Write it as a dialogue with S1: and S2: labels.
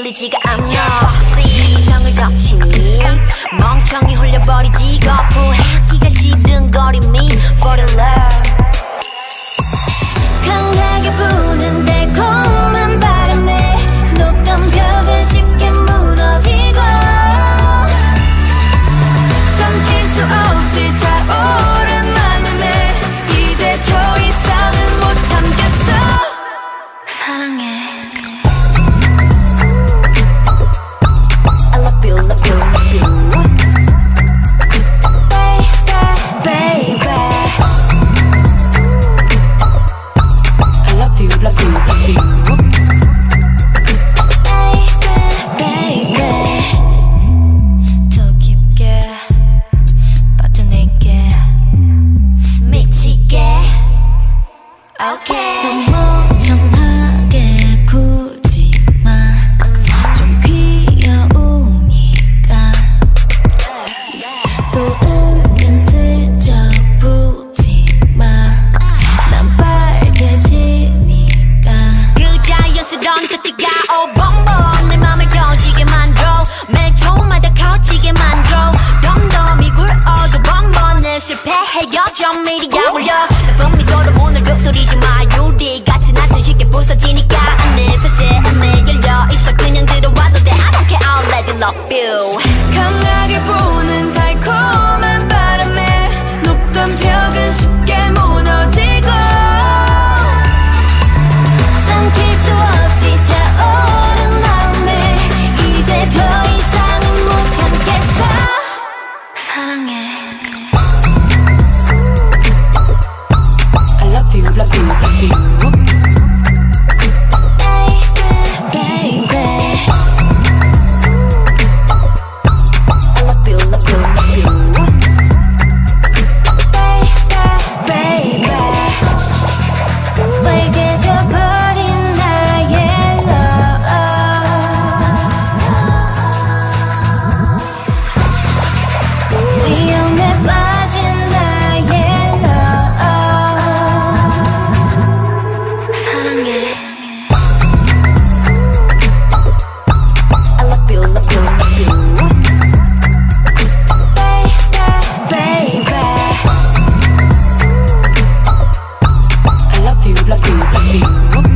S1: 흔들리지가 않아. 이성을 덮치니 멍청이 홀려버리지. 거부하기가 싫은 거림이 for the love. 강하게 부는 달콤한 바람에 높던 벽은 쉽게 무너지고 삼킬 수 없이 차오른 마음에 이제 더 이상은 못 참겠어. 사랑해. I love you, love you, love you. Baby, baby. I love you, love you, love you. Baby, baby. 더 깊게 빠져낼게. 미치게. Okay. 너무 정하게 굴지 마. 좀 귀여우니까. 또 은근슬쩍 보지 마. 난 빨개지니까. 그 자연스러운 끝이가 오범범 내 맘을 터지게 만들어. 매일 초마다 커지게 만들어. 덤덤이 굴어도 번번 늘 실패해 여전 미리야 올려. 나쁜 미소로 오늘도 그리지 마. 유리 같은 하트 쉽게 부서지니까. 어느새 샘에 열려있어. 그냥 들어와도 돼. I don't care, I'll let you love you. 강하게 부는 달콤한 바람에 높던 벽은 쉽게 무너지고 삼킬 수 없이 차오른 마음에 이제 더 이상은 못 참겠어. 사랑해. I love you, love you, love you. Baby, baby. I love you, love you, love you. Baby, baby. 빨개져 버린 나의 love. 위험에 빠진 나의 love. 사랑해. I love you, love you, love you. Baby, baby. I love you, love you, love you.